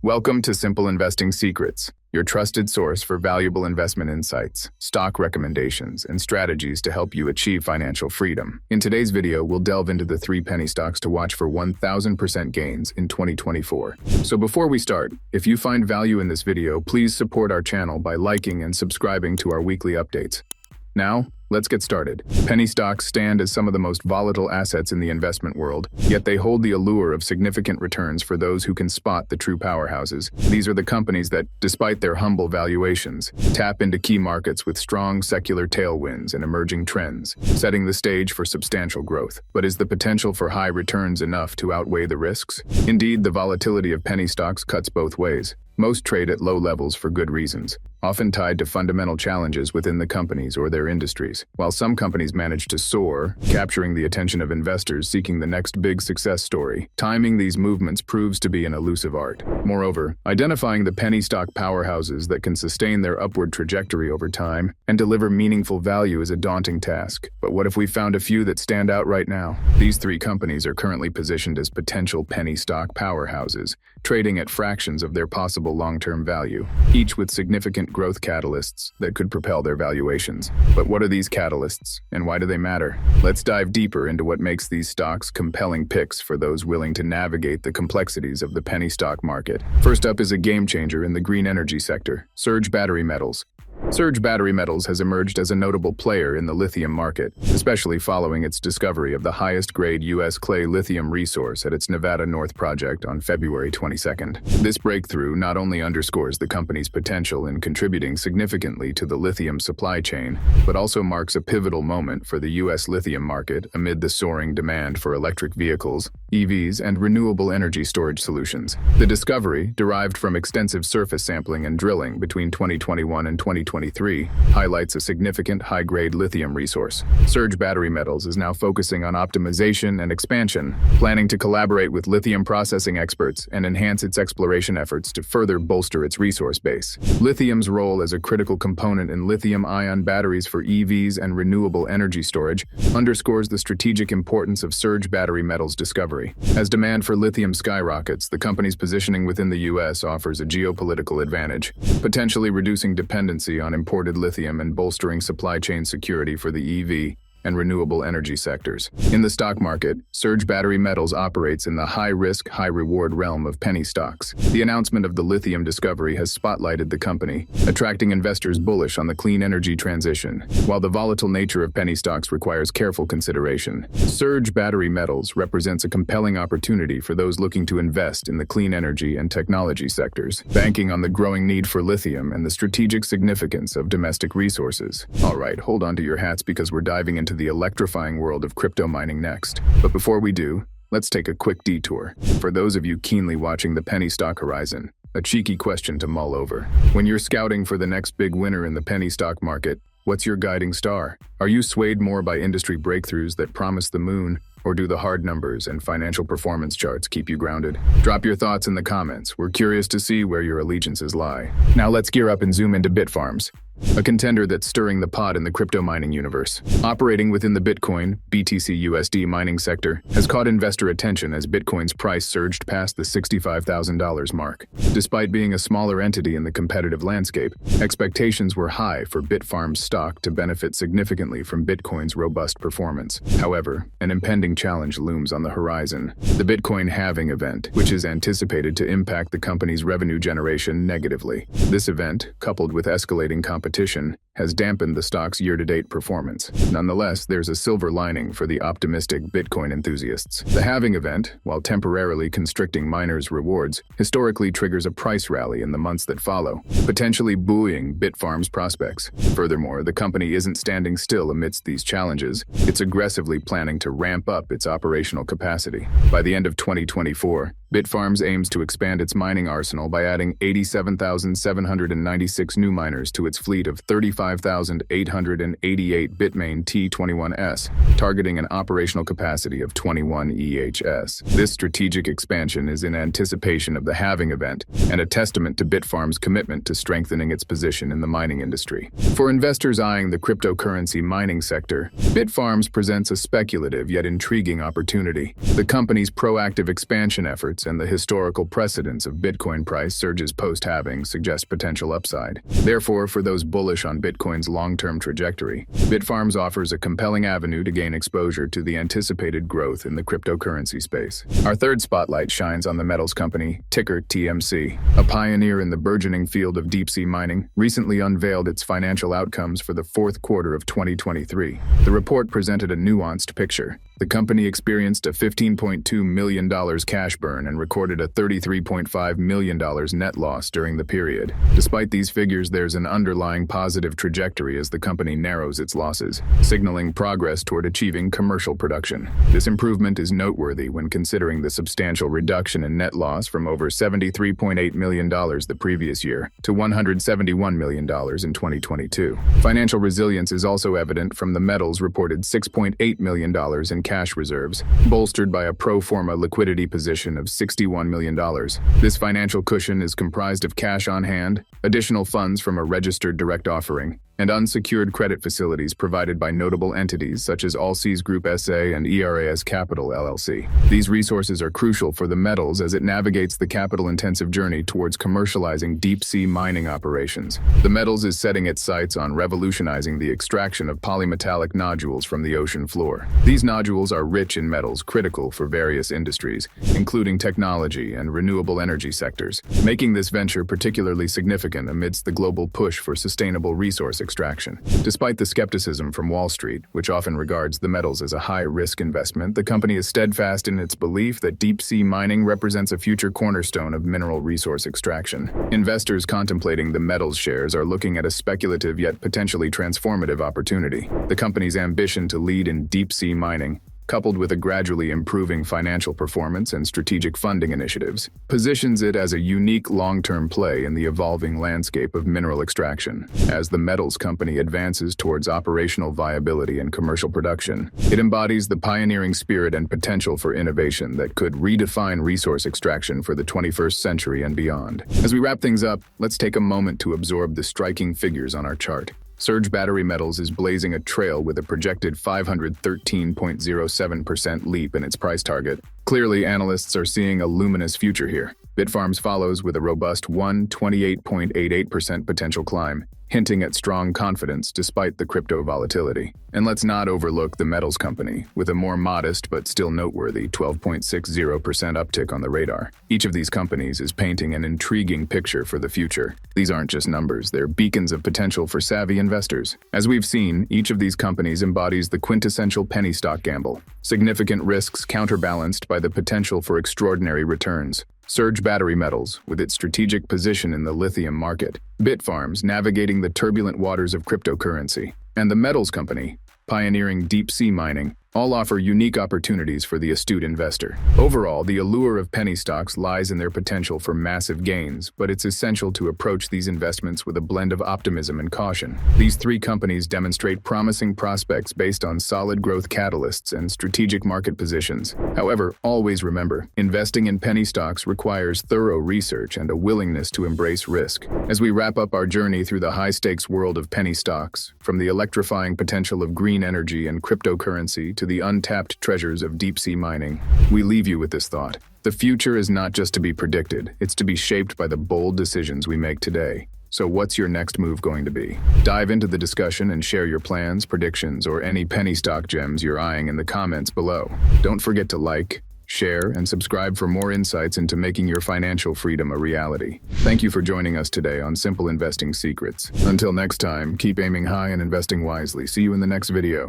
Welcome to Simple Investing Secrets, your trusted source for valuable investment insights, stock recommendations, and strategies to help you achieve financial freedom. In today's video, we'll delve into the 3 penny stocks to watch for 1,000% gains in 2024. So before we start, if you find value in this video, please support our channel by liking and subscribing to our weekly updates. Now, let's get started. Penny stocks stand as some of the most volatile assets in the investment world, yet they hold the allure of significant returns for those who can spot the true powerhouses. These are the companies that, despite their humble valuations, tap into key markets with strong secular tailwinds and emerging trends, setting the stage for substantial growth. But is the potential for high returns enough to outweigh the risks? Indeed, the volatility of penny stocks cuts both ways. Most trade at low levels for good reasons, often tied to fundamental challenges within the companies or their industries, while some companies manage to soar, capturing the attention of investors seeking the next big success story. Timing these movements proves to be an elusive art. Moreover, identifying the penny stock powerhouses that can sustain their upward trajectory over time and deliver meaningful value is a daunting task. But what if we found a few that stand out right now? These 3 companies are currently positioned as potential penny stock powerhouses, trading at fractions of their possible long-term value, each with significant growth catalysts that could propel their valuations. But what are these catalysts, and why do they matter? Let's dive deeper into what makes these stocks compelling picks for those willing to navigate the complexities of the penny stock market. First up is a game-changer in the green energy sector, Surge Battery Metals. Surge Battery Metals has emerged as a notable player in the lithium market, especially following its discovery of the highest-grade U.S. clay lithium resource at its Nevada North project on February 22nd. This breakthrough not only underscores the company's potential in contributing significantly to the lithium supply chain, but also marks a pivotal moment for the U.S. lithium market amid the soaring demand for electric vehicles, EVs, and renewable energy storage solutions. The discovery, derived from extensive surface sampling and drilling between 2021 and 2023, highlights a significant high-grade lithium resource. Surge Battery Metals is now focusing on optimization and expansion, planning to collaborate with lithium processing experts and enhance its exploration efforts to further bolster its resource base. Lithium's role as a critical component in lithium-ion batteries for EVs and renewable energy storage underscores the strategic importance of Surge Battery Metals' discovery. As demand for lithium skyrockets, the company's positioning within the U.S. offers a geopolitical advantage, potentially reducing dependency on imported lithium and bolstering supply chain security for the EV and renewable energy sectors. In the stock market, Surge Battery Metals operates in the high-risk, high-reward realm of penny stocks. The announcement of the lithium discovery has spotlighted the company, attracting investors bullish on the clean energy transition. While the volatile nature of penny stocks requires careful consideration, Surge Battery Metals represents a compelling opportunity for those looking to invest in the clean energy and technology sectors, banking on the growing need for lithium and the strategic significance of domestic resources. All right, hold on to your hats because we're diving into the electrifying world of crypto mining next. But before we do, let's take a quick detour. For those of you keenly watching the penny stock horizon, a cheeky question to mull over. When you're scouting for the next big winner in the penny stock market, what's your guiding star? Are you swayed more by industry breakthroughs that promise the moon, or do the hard numbers and financial performance charts keep you grounded? Drop your thoughts in the comments. We're curious to see where your allegiances lie. Now let's gear up and zoom into BitFarms, a contender that's stirring the pot in the crypto mining universe. Operating within the Bitcoin, BTC-USD mining sector, has caught investor attention as Bitcoin's price surged past the $65,000 mark. Despite being a smaller entity in the competitive landscape, expectations were high for BitFarms stock to benefit significantly from Bitcoin's robust performance. However, an impending challenge looms on the horizon: the Bitcoin halving event, which is anticipated to impact the company's revenue generation negatively. This event, coupled with escalating competition, has dampened the stock's year-to-date performance. Nonetheless, there's a silver lining for the optimistic Bitcoin enthusiasts. The halving event, while temporarily constricting miners' rewards, historically triggers a price rally in the months that follow, potentially buoying BitFarms' prospects. Furthermore, the company isn't standing still amidst these challenges. It's aggressively planning to ramp up its operational capacity. By the end of 2024, BitFarms aims to expand its mining arsenal by adding 87,796 new miners to its fleet of 35,888 Bitmain T21s, targeting an operational capacity of 21 EHS. This strategic expansion is in anticipation of the halving event and a testament to BitFarms' commitment to strengthening its position in the mining industry. For investors eyeing the cryptocurrency mining sector, BitFarms presents a speculative yet intriguing opportunity. The company's proactive expansion efforts, reports and the historical precedents of Bitcoin price surges post-halving suggest potential upside. Therefore, for those bullish on Bitcoin's long-term trajectory, BitFarms offers a compelling avenue to gain exposure to the anticipated growth in the cryptocurrency space. Our third spotlight shines on the metals company, ticker TMC. A pioneer in the burgeoning field of deep-sea mining, recently unveiled its financial outcomes for the fourth quarter of 2023. The report presented a nuanced picture. The company experienced a $15.2 million cash burn and recorded a $33.5 million net loss during the period. Despite these figures, there's an underlying positive trajectory as the company narrows its losses, signaling progress toward achieving commercial production. This improvement is noteworthy when considering the substantial reduction in net loss from over $73.8 million the previous year to $171 million in 2022. Financial resilience is also evident from the metals reported $6.8 million in cash reserves, bolstered by a pro forma liquidity position of $61 million. This financial cushion is comprised of cash on hand, additional funds from a registered direct offering, and unsecured credit facilities provided by notable entities such as Allseas Group SA and ERAS Capital LLC. These resources are crucial for the metals as it navigates the capital-intensive journey towards commercializing deep-sea mining operations. The metals is setting its sights on revolutionizing the extraction of polymetallic nodules from the ocean floor. These nodules are rich in metals critical for various industries, including technology and renewable energy sectors, making this venture particularly significant amidst the global push for sustainable resource extraction. Despite the skepticism from Wall Street, which often regards the metals as a high-risk investment, the company is steadfast in its belief that deep-sea mining represents a future cornerstone of mineral resource extraction. Investors contemplating the metals shares are looking at a speculative yet potentially transformative opportunity. The company's ambition to lead in deep-sea mining, coupled with a gradually improving financial performance and strategic funding initiatives, positions it as a unique long-term play in the evolving landscape of mineral extraction. As the metals company advances towards operational viability and commercial production, it embodies the pioneering spirit and potential for innovation that could redefine resource extraction for the 21st century and beyond. As we wrap things up, let's take a moment to absorb the striking figures on our chart. Surge Battery Metals is blazing a trail with a projected 513.07% leap in its price target. Clearly, analysts are seeing a luminous future here. BitFarms follows with a robust 128.88% potential climb, hinting at strong confidence despite the crypto volatility. And let's not overlook the metals company, with a more modest but still noteworthy 12.60% uptick on the radar. Each of these companies is painting an intriguing picture for the future. These aren't just numbers, they're beacons of potential for savvy investors. As we've seen, each of these companies embodies the quintessential penny stock gamble. Significant risks counterbalanced by the potential for extraordinary returns. Surge Battery Metals, with its strategic position in the lithium market, BitFarms navigating the turbulent waters of cryptocurrency, and the metals company, pioneering deep-sea mining, all offer unique opportunities for the astute investor. Overall, the allure of penny stocks lies in their potential for massive gains, but it's essential to approach these investments with a blend of optimism and caution. These three companies demonstrate promising prospects based on solid growth catalysts and strategic market positions. However, always remember, investing in penny stocks requires thorough research and a willingness to embrace risk. As we wrap up our journey through the high-stakes world of penny stocks, from the electrifying potential of green energy and cryptocurrency to the untapped treasures of deep-sea mining, we leave you with this thought. The future is not just to be predicted, it's to be shaped by the bold decisions we make today. So what's your next move going to be? Dive into the discussion and share your plans, predictions, or any penny stock gems you're eyeing in the comments below. Don't forget to like, share, and subscribe for more insights into making your financial freedom a reality. Thank you for joining us today on Simple Investing Secrets. Until next time, keep aiming high and investing wisely. See you in the next video.